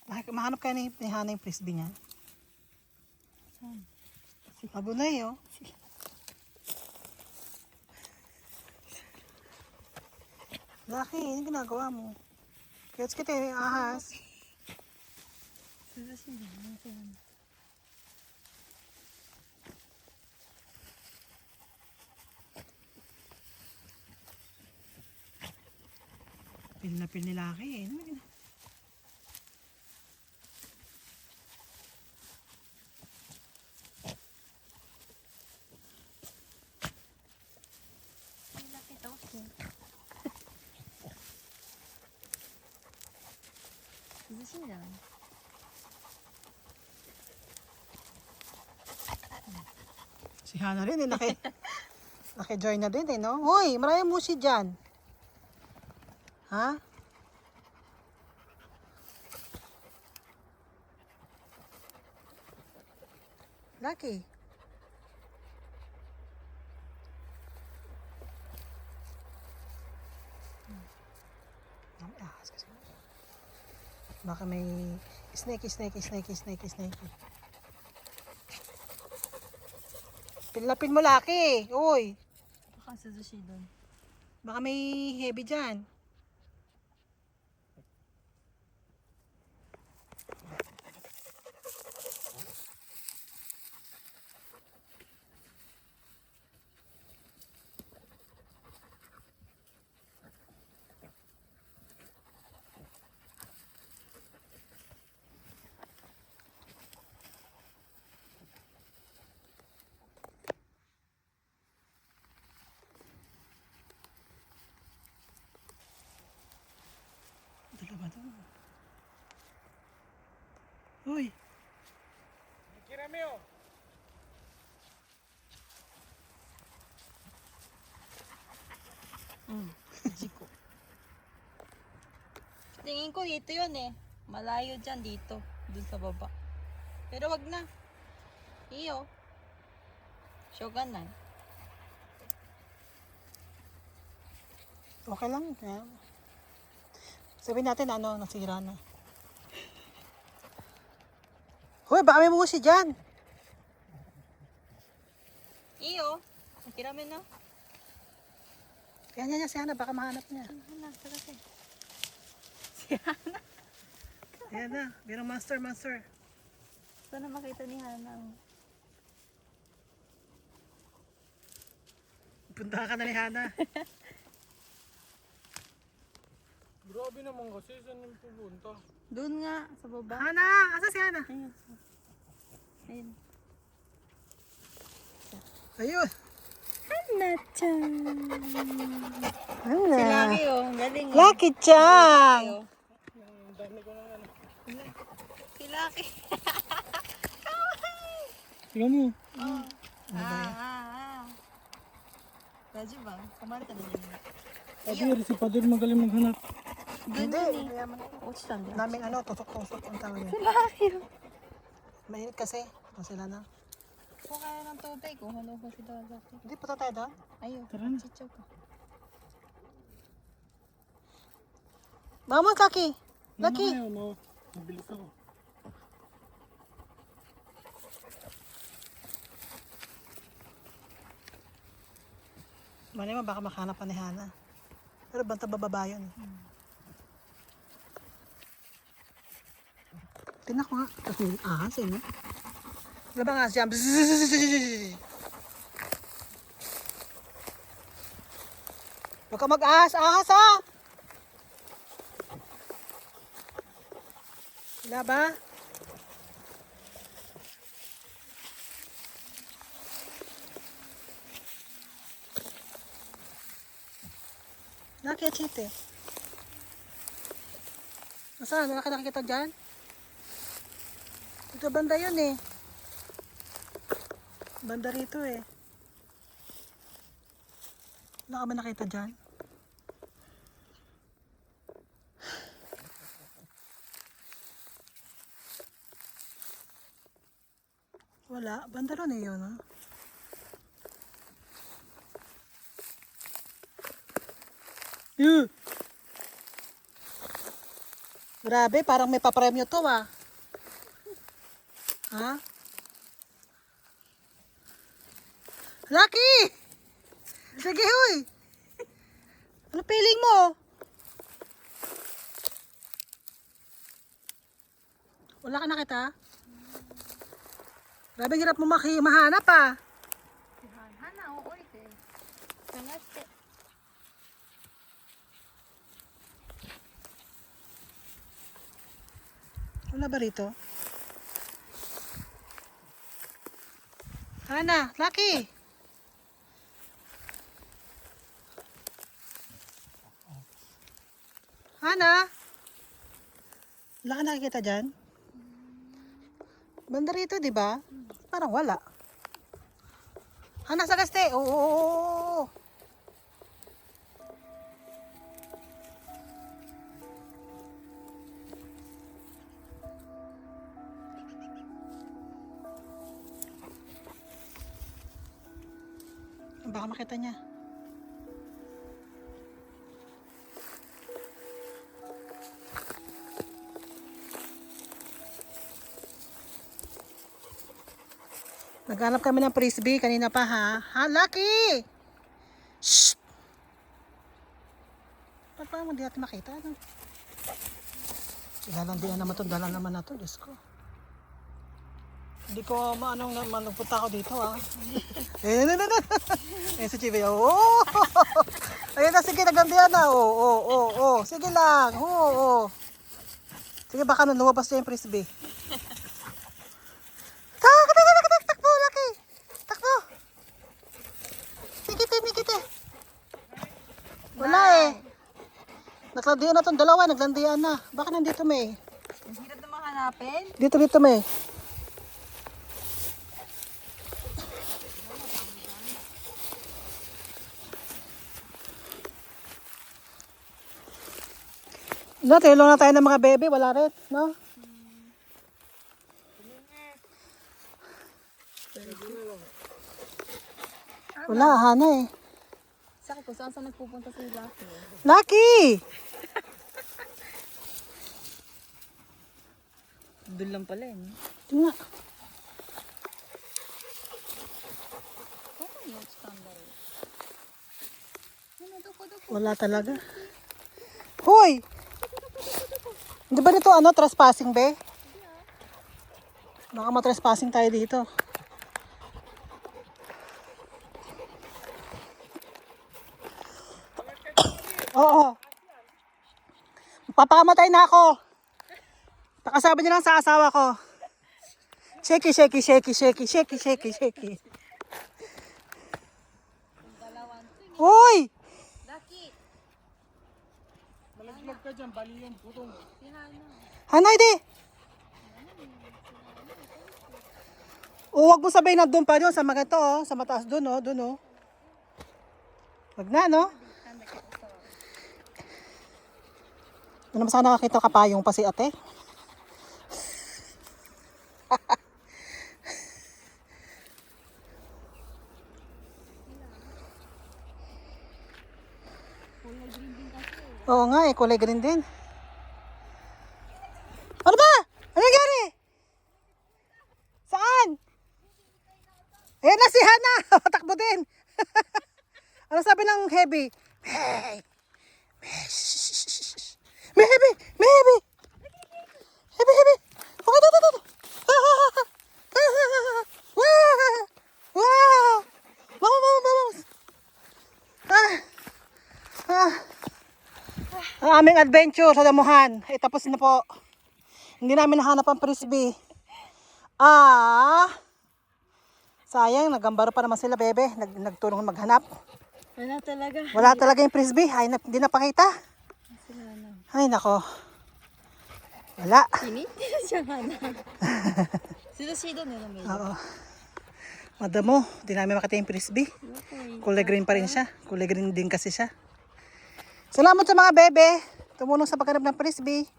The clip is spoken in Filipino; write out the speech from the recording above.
Mahanap kayo ni Hana yung frisbee niya. Abunay, oh. Laki, yun ginagawa mo. Kaya kita yung ahas. Pil na pil ni Laki, eh. Si Hana rin, eh. Naki-join na din, eh, no? Hoy, maraming musi dyan. Ha? Lucky. Baka may snake. Pinlapin mo, Lucky. Uy. Baka sa sushi doon. Baka may heavy dyan. Dalawa doon. Uy. Kirameo. Jiko. Tingin ko dito yun eh. Malayo dyan dito. Dun sa baba. Pero wag na. Iyo. Shogun na. Okay lang. Sabihin natin nasira na. Hoy, baka may musi dyan. Iyo. Kirame na. Yan, si Hana, baka mahanap niya. Hana, talaga. Ayan na, birang monster. Sana makita ni Hana. Punta ka na ni Hana. Grabe naman kasi, saan yung pupunta? Doon nga, sa baba. Hana! Asa si Hana? Ayun. Ayun. Ayun. Hana-chan. Hana. Si Lucky oh. Galing oh. Lucky Chang! Oh. Ang dami ko naman. Si Lucky. Tingnan mo. Radyo ba? Kumanta na yun. Padir, si Padir magaling maghanap. Hindi. Utsan na. Naming tusok-tusok ang tawag niya. Si Lucky oh. Mainit kasi. Sila na. Kung kaya ng tubig, kung halo ko si Lucky. Hindi, punta tayo doon. Ayun. Tara na. Chicho ko. Vamos, Lucky. Lucky. Mabilis ako. Mali mo, baka makahanap pa ni Hana. Pero banta bababa yun. Tinak ko nga. Tapos may ahas eh, no? Wala ba nga siya? Huwag ka mag-ahas! Ahas ha! Wala ba? Nakakachite. Nasaan? Wala ka nakikita dyan? Ito banda yun eh. Banda rito eh. Wala ka ba nakita dyan? Wala. Banda ron eh yun, ha? Grabe, parang may papremyo to ah. Ha? Lucky! Sige, huy! Ano feeling mo? Wala ka nakita? Grabe, hirap mo mahanap ah. Hana, oo ite. Sangaste. Wala ba rito? Hana, Lucky! Hana? Wala ka nakikita dyan? Banda rito, di ba? Parang wala. Hana, sa gaste! Oo. Baka makita niya. Naghanap kami ng frisbee kanina pa ha. Ha, Lucky! Shh! Ba't mo hindi natin makita? Ano? Ilalandian naman ito. Dala naman na ito. Diyos ko. Hindi ko maanong naman nagpunta ako dito ha. Eh, si Chibi. Oo! Ayun na, sige, naglandian na. Oo. Sige lang. Oo. Sige, baka lumabas na yung frisbee. Takbo, Lucky. Takbo. Mikite. Wala eh. Naglandian na itong dalawa. Naglandian na. Baka nandito may. Ang hirap naman hanapin. Dito may. No, tulong na tayo ng mga bebe. Wala rin, no? Wala, Hana eh. Saka kung saan nagpupunta si Lucky. Lucky! Doon lang pala eh. Ito nga. Okay, yung standard. Wala talaga. Hoy! Hindi ba nito trespassing be? Baka matrespassing tayo dito. Oo. Papamatay na ako. Nakasabi niyo lang sa asawa ko. Shaky. Hoy! Lucky! Malaglag ka dyan, bali yung putong. Hanay di! O, wag mo sabihin na doon pa doon sa mga ito, oh. Sa mataas doon, oh. Doon, oh. Wag na, no? Doon naman sana nakakita kapayong pa si ate. Oo nga, kulay green din. Ano ba? Ano nangyari? Saan? Ayan na si Hana. Takbo din. Ano sabi ng heavy? Hey! May heavy! Heavy! Okay, ito. Wow! Vamos! Ang aming adventure sa damuhan ay tapos na po. Hindi namin nahanap ang frisbee. Sayang, nagambaro pa naman sila, bebe. Nagtulong maghanap. Wala talaga yung frisbee. Ay, hindi napakita. Ay, nako. Wala. Ini? Siya nga na. Sino nila may. Oo. Madamo, hindi namin makita yung frisbee. Kulay green pa rin siya. Kulay green din kasi siya. Salamat sa mga bebe. Tumulong sa paghanap ng frisbee.